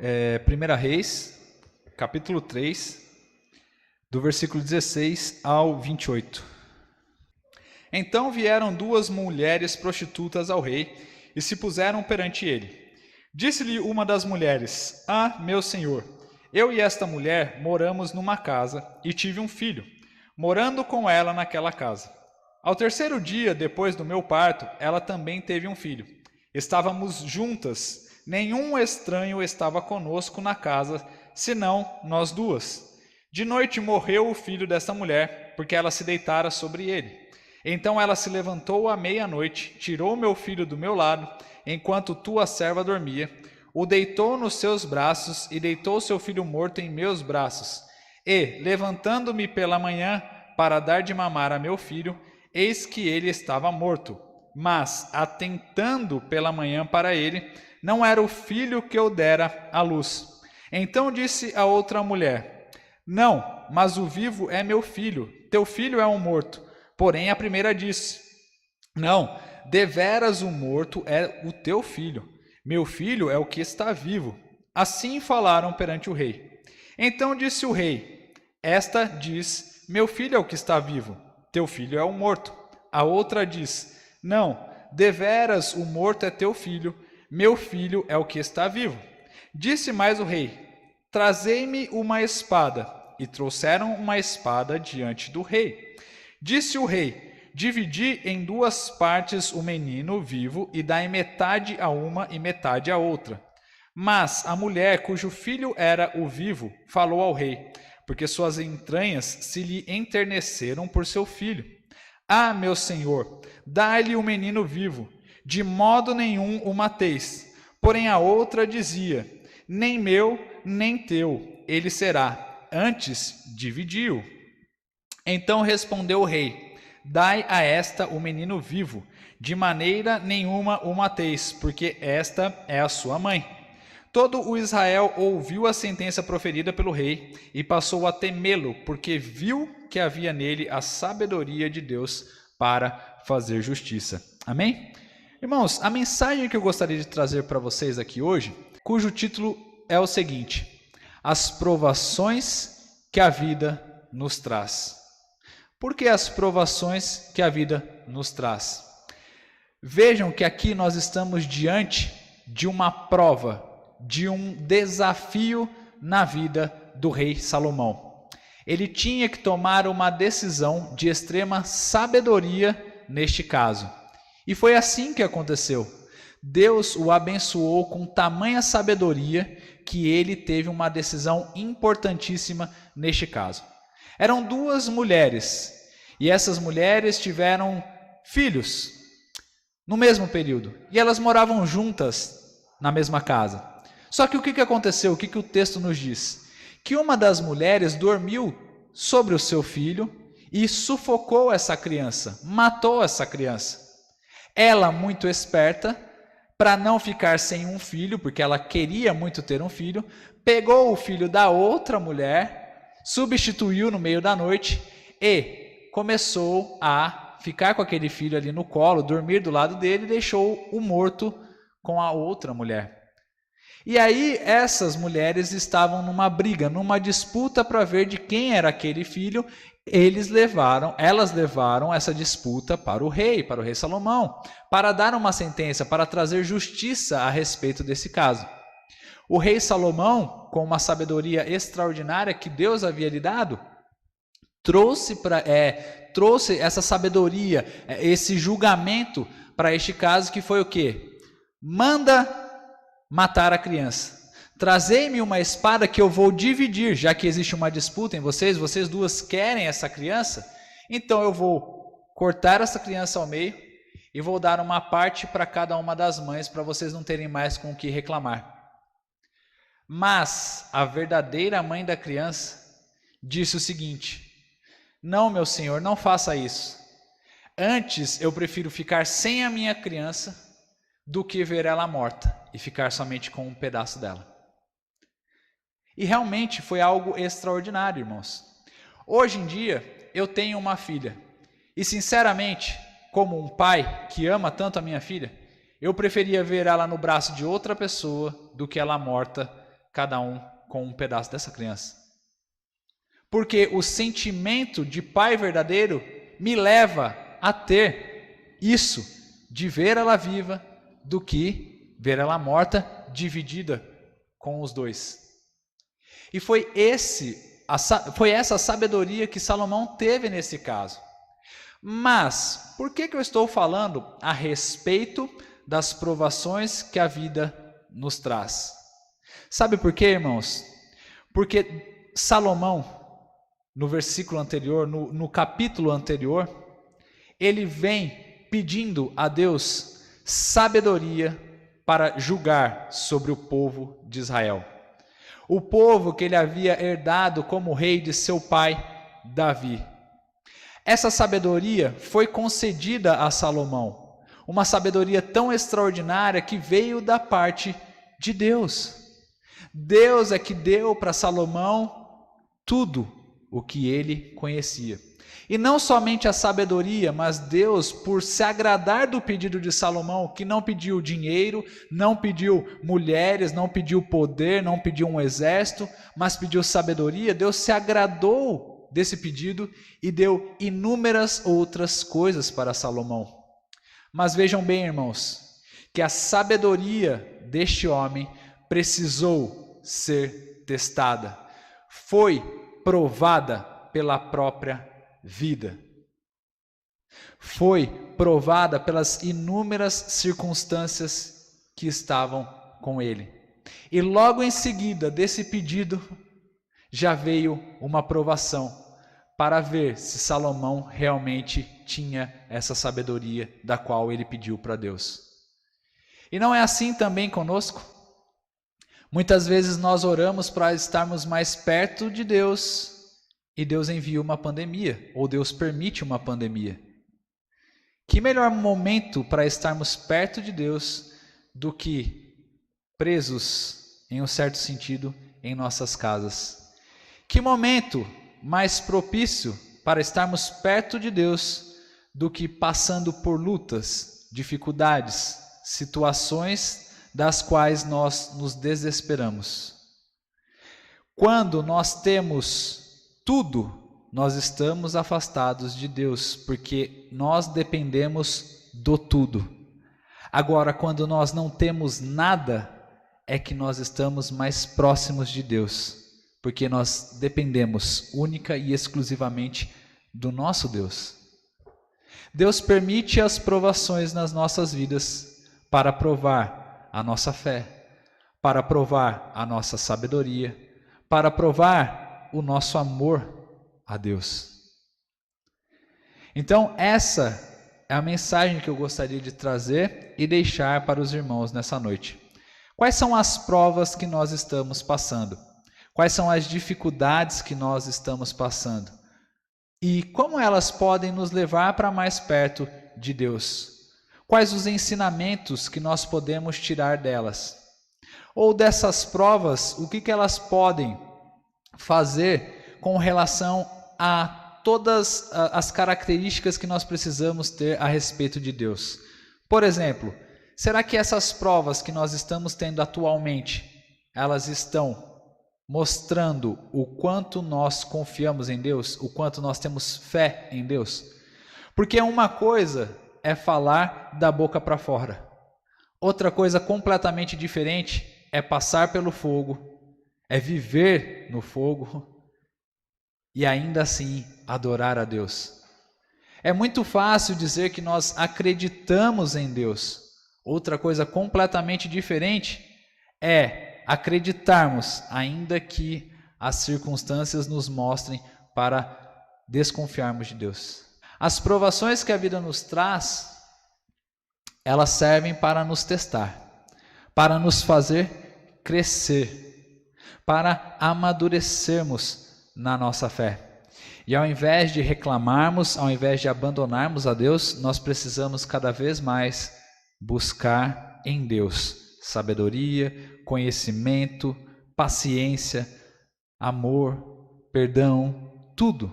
1 Reis, capítulo 3, do versículo 16 ao 28. Então vieram duas mulheres prostitutas ao rei e se puseram perante ele. Disse-lhe uma das mulheres: Ah, meu senhor, eu e esta mulher moramos numa casa e tive um filho, morando com ela naquela casa. Ao terceiro dia, depois do meu parto, ela também teve um filho. Estávamos juntas, nenhum estranho estava conosco na casa, senão nós duas. De noite morreu o filho desta mulher, porque ela se deitara sobre ele. Então ela se levantou à meia-noite, tirou meu filho do meu lado, enquanto tua serva dormia, o deitou nos seus braços e deitou seu filho morto em meus braços. E, levantando-me pela manhã para dar de mamar a meu filho, eis que ele estava morto. Mas, atentando pela manhã para ele, não era o filho que eu dera à luz. Então disse a outra mulher: Não, mas o vivo é meu filho, teu filho é um morto. Porém a primeira disse: Não, deveras o morto é o teu filho, meu filho é o que está vivo. Assim falaram perante o rei. Então disse o rei: Esta diz: Meu filho é o que está vivo, teu filho é o morto. A outra diz: Não, deveras o morto é teu filho, meu filho é o que está vivo. Disse mais o rei: Trazei-me uma espada. E trouxeram uma espada diante do rei. Disse o rei: Dividi em duas partes o menino vivo e dai metade a uma e metade a outra. Mas a mulher cujo filho era o vivo falou ao rei, porque suas entranhas se lhe enterneceram por seu filho. Ah, meu senhor, dai-lhe o menino vivo, de modo nenhum o mateis. Porém a outra dizia: Nem meu, nem teu, ele será. Antes dividi-o. Então respondeu o rei: Dai a esta o menino vivo, de maneira nenhuma o mateis, porque esta é a sua mãe. Todo o Israel ouviu a sentença proferida pelo rei e passou a temê-lo, porque viu que havia nele a sabedoria de Deus para fazer justiça. Amém? Irmãos, a mensagem que eu gostaria de trazer para vocês aqui hoje, cujo título é o seguinte: As provações que a vida nos traz. Por que as provações que a vida nos traz? Vejam que aqui nós estamos diante de uma prova, de um desafio na vida do rei Salomão. Ele tinha que tomar uma decisão de extrema sabedoria neste caso. E foi assim que aconteceu. Deus o abençoou com tamanha sabedoria que ele teve uma decisão importantíssima neste caso. Eram duas mulheres, e essas mulheres tiveram filhos no mesmo período, e elas moravam juntas na mesma casa. Só que o que aconteceu? O que o texto nos diz? Que uma das mulheres dormiu sobre o seu filho e sufocou essa criança, matou essa criança. Ela, muito esperta, para não ficar sem um filho, porque ela queria muito ter um filho, pegou o filho da outra mulher, substituiu no meio da noite e começou a ficar com aquele filho ali no colo, dormir do lado dele e deixou o morto com a outra mulher. E aí essas mulheres estavam numa briga, numa disputa para ver de quem era aquele filho. Elas levaram essa disputa para o rei Salomão, para dar uma sentença, para trazer justiça a respeito desse caso. O rei Salomão, com uma sabedoria extraordinária que Deus havia lhe dado, trouxe essa sabedoria, esse julgamento para este caso, que foi o quê? Manda matar a criança. Trazei-me uma espada que eu vou dividir, já que existe uma disputa em vocês duas querem essa criança, então eu vou cortar essa criança ao meio e vou dar uma parte para cada uma das mães, para vocês não terem mais com o que reclamar. Mas a verdadeira mãe da criança disse o seguinte: Não, meu senhor, não faça isso. Antes eu prefiro ficar sem a minha criança do que ver ela morta e ficar somente com um pedaço dela. E realmente foi algo extraordinário, irmãos. Hoje em dia eu tenho uma filha e, sinceramente, como um pai que ama tanto a minha filha, eu preferia ver ela no braço de outra pessoa do que ela morta cada um com um pedaço dessa criança. Porque o sentimento de pai verdadeiro me leva a ter isso, de ver ela viva, do que ver ela morta, dividida com os dois. E foi essa sabedoria que Salomão teve nesse caso. Mas, por que eu estou falando a respeito das provações que a vida nos traz? Sabe por quê, irmãos? Porque Salomão, no versículo anterior, no capítulo anterior, ele vem pedindo a Deus sabedoria para julgar sobre o povo de Israel. O povo que ele havia herdado como rei de seu pai, Davi. Essa sabedoria foi concedida a Salomão, uma sabedoria tão extraordinária que veio da parte de Deus. Deus é que deu para Salomão tudo o que ele conhecia. E não somente a sabedoria, mas Deus, por se agradar do pedido de Salomão, que não pediu dinheiro, não pediu mulheres, não pediu poder, não pediu um exército, mas pediu sabedoria, Deus se agradou desse pedido e deu inúmeras outras coisas para Salomão. Mas vejam bem, irmãos, que a sabedoria deste homem precisou ser testada, foi provada pela própria vida. Foi provada pelas inúmeras circunstâncias que estavam com ele. E logo em seguida desse pedido, já veio uma provação para ver se Salomão realmente tinha essa sabedoria da qual ele pediu para Deus. E não é assim também conosco? Muitas vezes nós oramos para estarmos mais perto de Deus e Deus envia uma pandemia, ou Deus permite uma pandemia. Que melhor momento para estarmos perto de Deus do que presos, em um certo sentido, em nossas casas? Que momento mais propício para estarmos perto de Deus do que passando por lutas, dificuldades, situações das quais nós nos desesperamos? Quando nós temos tudo, nós estamos afastados de Deus, porque nós dependemos do tudo. Agora, quando nós não temos nada, é que nós estamos mais próximos de Deus, porque nós dependemos única e exclusivamente do nosso Deus. Deus permite as provações nas nossas vidas para provar a nossa fé, para provar a nossa sabedoria, para provar o nosso amor a Deus. Então, essa é a mensagem que eu gostaria de trazer e deixar para os irmãos nessa noite. Quais são as provas que nós estamos passando? Quais são as dificuldades que nós estamos passando? E como elas podem nos levar para mais perto de Deus? Quais os ensinamentos que nós podemos tirar delas? Ou dessas provas, o que elas podem fazer com relação a todas as características que nós precisamos ter a respeito de Deus? Por exemplo, será que essas provas que nós estamos tendo atualmente, elas estão mostrando o quanto nós confiamos em Deus, o quanto nós temos fé em Deus? Porque uma coisa é falar da boca para fora. Outra coisa completamente diferente é passar pelo fogo, é viver no fogo e ainda assim adorar a Deus. É muito fácil dizer que nós acreditamos em Deus. Outra coisa completamente diferente é acreditarmos, ainda que as circunstâncias nos mostrem para desconfiarmos de Deus. As provações que a vida nos traz, elas servem para nos testar, para nos fazer crescer, para amadurecermos na nossa fé. E ao invés de reclamarmos, ao invés de abandonarmos a Deus, nós precisamos cada vez mais buscar em Deus sabedoria, conhecimento, paciência, amor, perdão, tudo,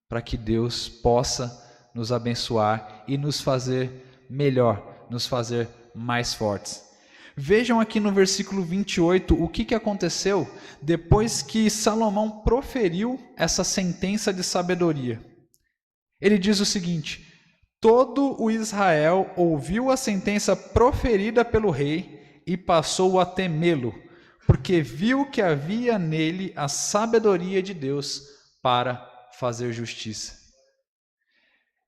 para que Deus possa nos abençoar e nos fazer melhor, nos fazer mais fortes. Vejam aqui no versículo 28 o que aconteceu depois que Salomão proferiu essa sentença de sabedoria. Ele diz o seguinte: todo o Israel ouviu a sentença proferida pelo rei e passou a temê-lo, porque viu que havia nele a sabedoria de Deus para fazer justiça.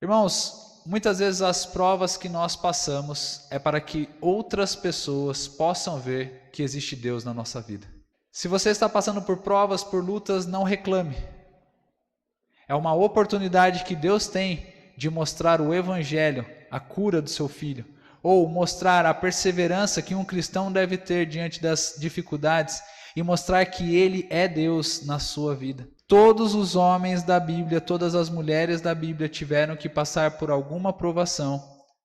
Irmãos, muitas vezes as provas que nós passamos é para que outras pessoas possam ver que existe Deus na nossa vida. Se você está passando por provas, por lutas, não reclame. É uma oportunidade que Deus tem de mostrar o evangelho, a cura do seu filho, ou mostrar a perseverança que um cristão deve ter diante das dificuldades e mostrar que ele é Deus na sua vida. Todos os homens da Bíblia, todas as mulheres da Bíblia tiveram que passar por alguma provação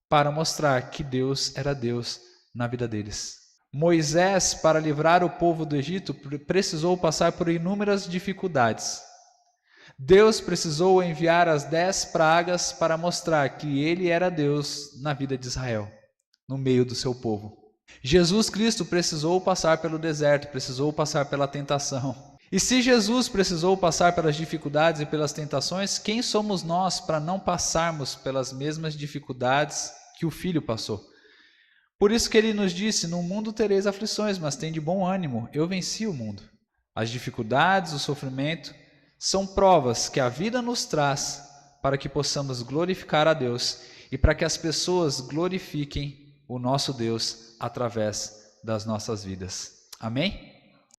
para mostrar que Deus era Deus na vida deles. Moisés, para livrar o povo do Egito, precisou passar por inúmeras dificuldades. Deus precisou enviar as 10 pragas para mostrar que ele era Deus na vida de Israel, no meio do seu povo. Jesus Cristo precisou passar pelo deserto, precisou passar pela tentação. E se Jesus precisou passar pelas dificuldades e pelas tentações, quem somos nós para não passarmos pelas mesmas dificuldades que o Filho passou? Por isso que ele nos disse: no mundo tereis aflições, mas tende bom ânimo, eu venci o mundo. As dificuldades, o sofrimento, são provas que a vida nos traz para que possamos glorificar a Deus e para que as pessoas glorifiquem o nosso Deus através das nossas vidas. Amém?